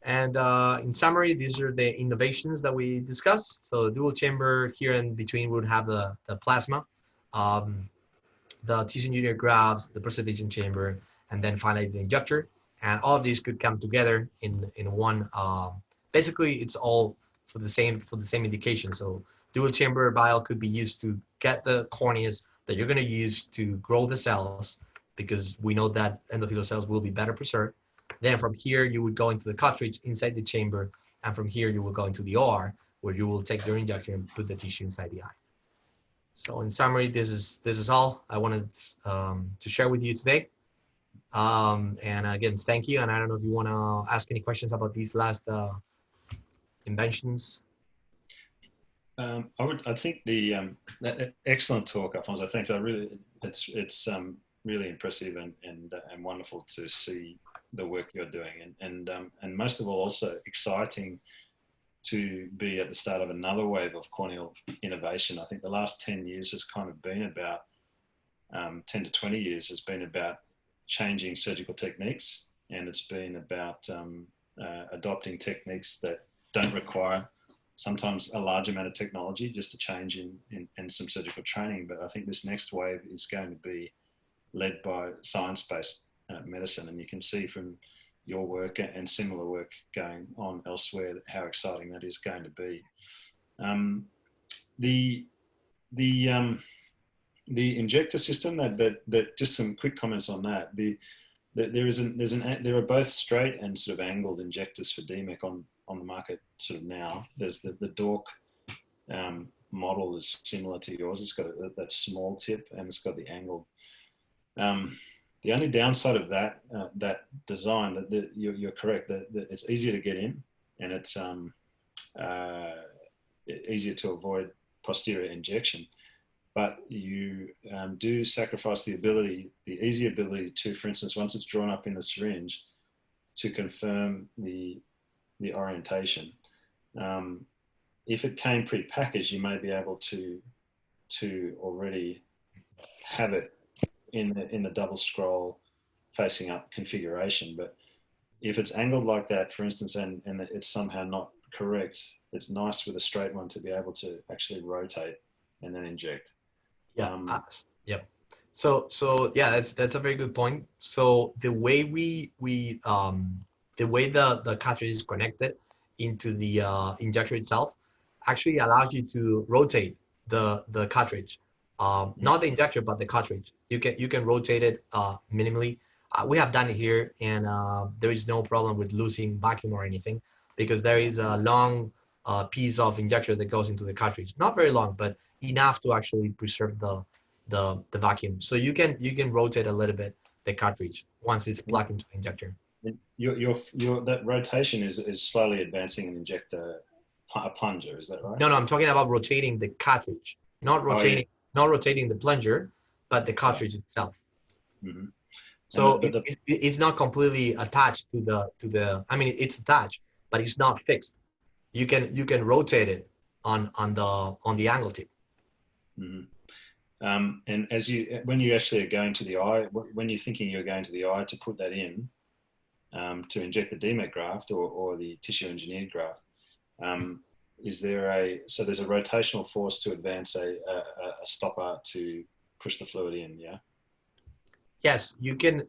And in summary, these are the innovations that we discussed. So dual chamber here in between would have the plasma, the tissue engineered grafts, the preservation chamber, and then finally the injector. And all of these could come together in one. Basically, it's all for the same indication. So dual chamber vial could be used to get the corneas that you're going to use to grow the cells, because we know that endothelial cells will be better preserved. Then from here, you would go into the cartridge inside the chamber, and from here you will go into the OR, where you will take your injector and put the tissue inside the eye. So in summary, this is all I wanted to share with you today. And again, thank you. And I don't know if you want to ask any questions about these last inventions. I think the excellent talk, Alfonso. Thanks. It's really impressive and wonderful to see the work you're doing, and most of all, also exciting to be at the start of another wave of corneal innovation. I think the last 10 years has kind of been about 10 to 20 years has been about changing surgical techniques, and it's been about adopting techniques that don't require sometimes a large amount of technology, just a change in some surgical training. But I think this next wave is going to be led by science-based medicine, and you can see from your work and similar work going on elsewhere how exciting that is going to be. The injector system, that just some quick comments on that. There are both straight and sort of angled injectors for DMEC on the market sort of now. There's the DORC model is similar to yours. It's got that small tip and it's got the angled. The only downside of that design, you're correct, that it's easier to get in, and it's easier to avoid posterior injection. But you do sacrifice the easy ability to, for instance, once it's drawn up in the syringe, to confirm the orientation. if it came pre-packaged, you may be able to already have it in the double scroll facing up configuration. But if it's angled like that, for instance, and it's somehow not correct, it's nice with a straight one to be able to actually rotate and then inject. Yeah. Yep. So yeah, that's a very good point. So the way the way the cartridge is connected into the injector itself actually allows you to rotate the cartridge, not the injector but the cartridge. You can rotate it minimally. We have done it here, and there is no problem with losing vacuum or anything, because there is a long piece of injector that goes into the cartridge. Not very long, but enough to actually preserve the vacuum. So you can rotate a little bit the cartridge once it's plugged into the injector. Your that rotation is slowly advancing an injector, a plunger, is that right? No, I'm talking about rotating the cartridge, not rotating not rotating the plunger, but the cartridge itself. Mm-hmm. So it's not completely attached to the. I mean, it's attached, but it's not fixed. You can rotate it on the angle tip. Mm-hmm. And when you actually are going to the eye, when you're thinking you're going to the eye to put that in, to inject the DMET graft or the tissue engineered graft, there's a rotational force to advance a stopper to push the fluid in, yeah? Yes, you can.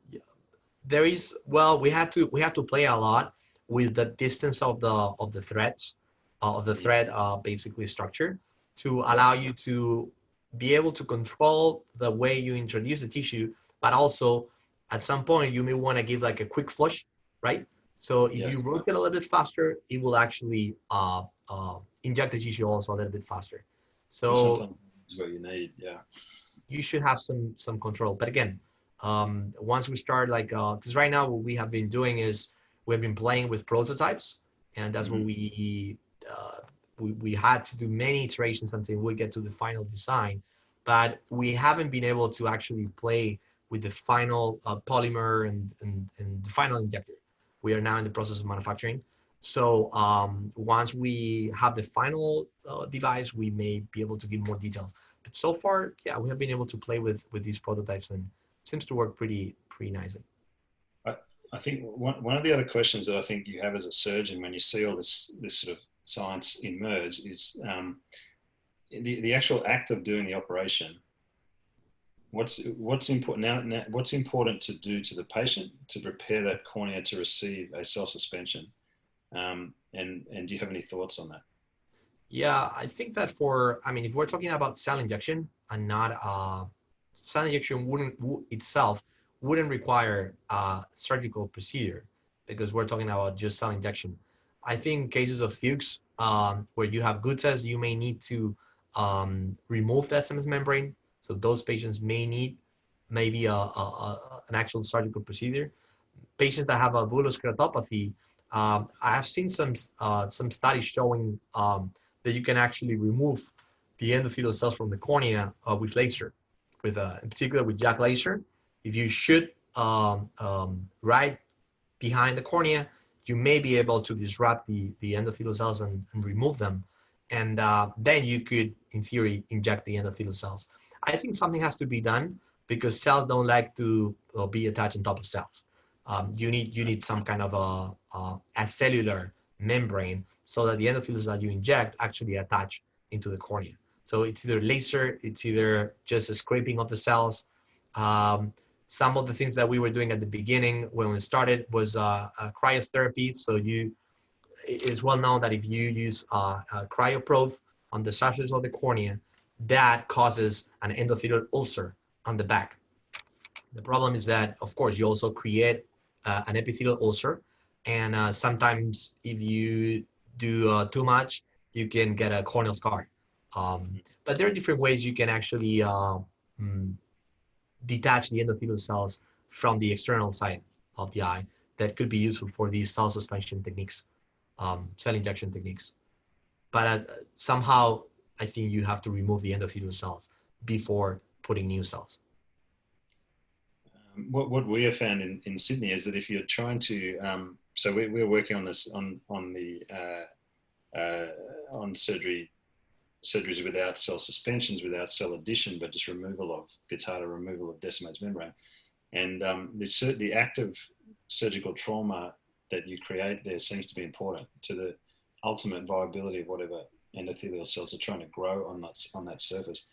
There is, well, we had to play a lot with the distance of the threads, of the thread basically structure, to allow you to be able to control the way you introduce the tissue, but also at some point you may want to give like a quick flush, right? So if you rotate a little bit faster, it will actually inject the tissue also a little bit faster. So sometimes that's what you need, yeah. You should have some control. But again, once we start, like, because right now what we have been doing is we've been playing with prototypes, and that's what we had to do many iterations until we get to the final design, but we haven't been able to actually play with the final polymer and the final injector. We are now in the process of manufacturing. So once we have the final device, we may be able to give more details. But so far, yeah, we have been able to play with these prototypes, and it seems to work pretty nicely. I think one of the other questions that I think you have as a surgeon when you see all this sort of science emerge is the actual act of doing the operation. What's important now? What's important to do to the patient to prepare that cornea to receive a cell suspension? And do you have any thoughts on that? Yeah, I think that if we're talking about cell injection and not cell injection itself wouldn't require a surgical procedure, because we're talking about just cell injection. I think cases of Fuchs, where you have good cells, you may need to remove that SMS membrane. So those patients may need maybe an actual surgical procedure. Patients that have a bullous keratopathy, I have seen some studies showing that you can actually remove the endothelial cells from the cornea with laser, in particular with JAK laser. If you shoot right behind the cornea, you may be able to disrupt the endothelial cells and remove them. And then you could, in theory, inject the endothelial cells. I think something has to be done, because cells don't like to be attached on top of cells. You need some kind of a acellular membrane so that the endothelials that you inject actually attach into the cornea. So it's either laser, it's either just a scraping of the cells. Some of the things that we were doing at the beginning when we started was cryotherapy. So it is well known that if you use a cryoprobe on the surface of the cornea, that causes an endothelial ulcer on the back. The problem is that, of course, you also create an epithelial ulcer, and sometimes if you do too much, you can get a corneal scar. But there are different ways you can actually detach the endothelial cells from the external side of the eye that could be useful for these cell suspension techniques, cell injection techniques. But somehow, I think you have to remove the endothelial cells before putting new cells. What we have found in Sydney is that if you're trying to, so we're working on this on the on surgeries without cell suspensions, without cell addition, but just removal of guettata, removal of Descemet's membrane. And the active surgical trauma that you create there seems to be important to the ultimate viability of whatever endothelial cells are trying to grow on that surface.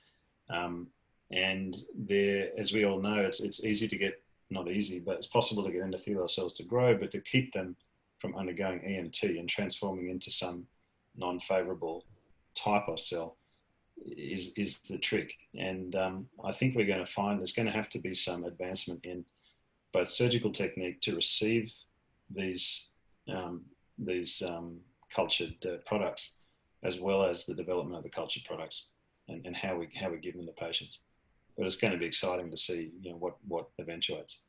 And there, as we all know, it's easy to get, not easy, but it's possible to get endothelial cells to grow, but to keep them from undergoing EMT and transforming into some non-favorable type of cell is the trick. And I think we're going to find there's going to have to be some advancement in both surgical technique to receive these cultured products, as well as the development of the cultured products and how we give them to patients. But it's going to be exciting to see, you know, what eventuates.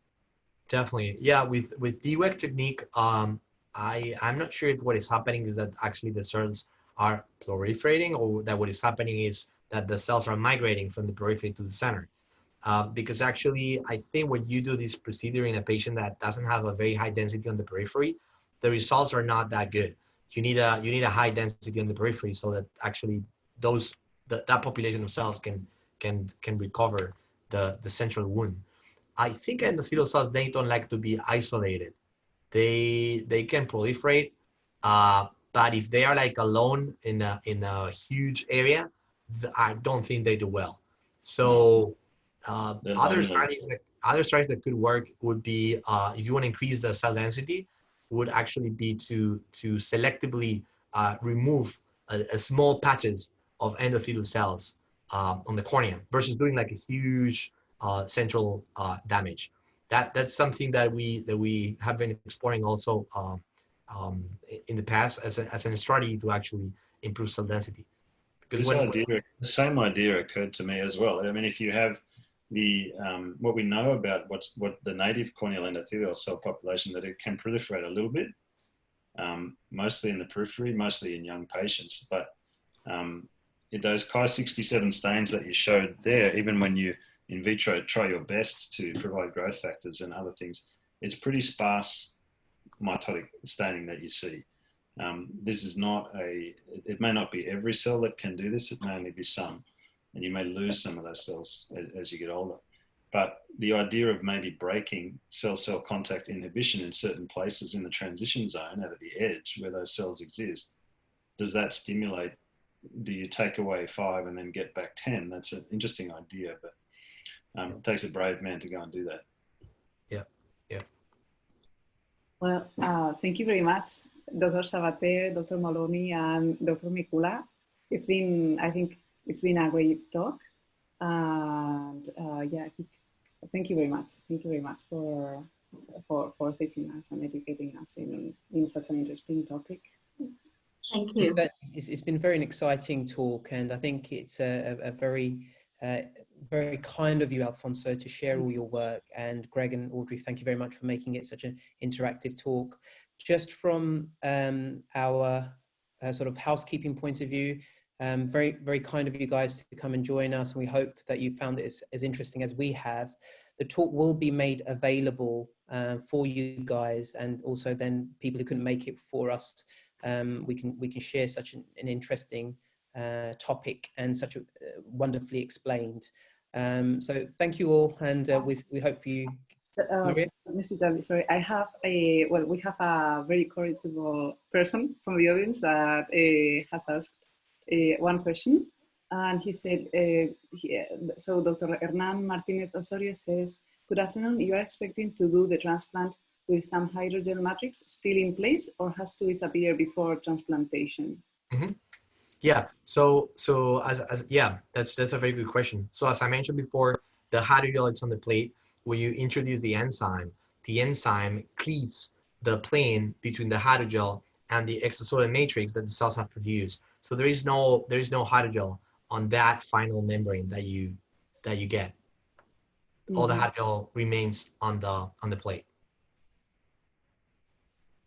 Definitely, yeah. With BWEC technique, I'm not sure if what is happening is that actually the cells are proliferating, or that what is happening is that the cells are migrating from the periphery to the center. Because actually, I think when you do this procedure in a patient that doesn't have a very high density on the periphery, the results are not that good. You need a high density on the periphery so that actually that population of cells can recover the central wound. I think endothelial cells, they don't like to be isolated. They can proliferate, but if they are like alone in a huge area, I don't think they do well. So other strategies that could work would be, if you want to increase the cell density, would actually be to selectively remove a small patches of endothelial cells on the cornea versus doing like a huge central damage. That's something that we have been exploring also in the past as a strategy to actually improve cell density. Because the same idea occurred to me as well. I mean, if you have the what we know about what the native corneal endothelial cell population, that it can proliferate a little bit, mostly in the periphery, mostly in young patients. But those Chi67 stains that you showed there, even when you in vitro try your best to provide growth factors and other things, it's pretty sparse mitotic staining that you see. This is not it may not be every cell that can do this, it may only be some, and you may lose some of those cells as you get older. But the idea of maybe breaking cell-cell contact inhibition in certain places in the transition zone out of the edge where those cells exist, does that stimulate? Do you take away 5 and then get back 10? That's an interesting idea, but it takes a brave man to go and do that. Yeah. Well, thank you very much, Dr. Sabater, Dr. Moloney, and Dr. Mykula. I think it's been a great talk. And yeah, thank you very much. Thank you very much for teaching us and educating us in such an interesting topic. Thank you. It's been very exciting talk, and I think it's a very very kind of you, Alfonso, to share all your work. And Greg and Audrey, thank you very much for making it such an interactive talk. Just from our sort of housekeeping point of view, very, very kind of you guys to come and join us. And we hope that you found it as interesting as we have. The talk will be made available for you guys, and also then people who couldn't make it for us. We can share such an interesting topic and such a wonderfully explained. So thank you all, and we hope you. Mrs. Jutley, sorry, we have a very corrigible person from the audience that has asked one question, and he said, so Dr. Hernan Martinez Osorio says, good afternoon, you are expecting to do the transplant with some hydrogel matrix still in place, or has to disappear before transplantation? Mm-hmm. Yeah, so yeah, that's a very good question. So as I mentioned before, the hydrogel is on the plate. When you introduce the enzyme cleaves the plane between the hydrogel and the extracellular matrix that the cells have produced. So there is no hydrogel on that final membrane that you get. Mm-hmm. All the hydrogel remains on the plate.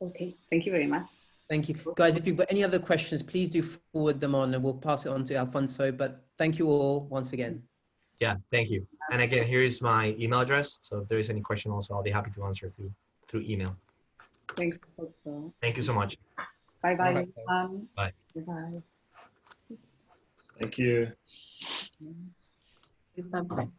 Okay, thank you very much. Thank you. Guys, if you've got any other questions, please do forward them on and we'll pass it on to Alfonso. But thank you all once again. Yeah, thank you. And again, here is my email address. So if there is any question also, I'll be happy to answer through email. Thanks. Thank you so much. Bye-bye. All right, Bye. Bye-bye. Thank you. Bye-bye.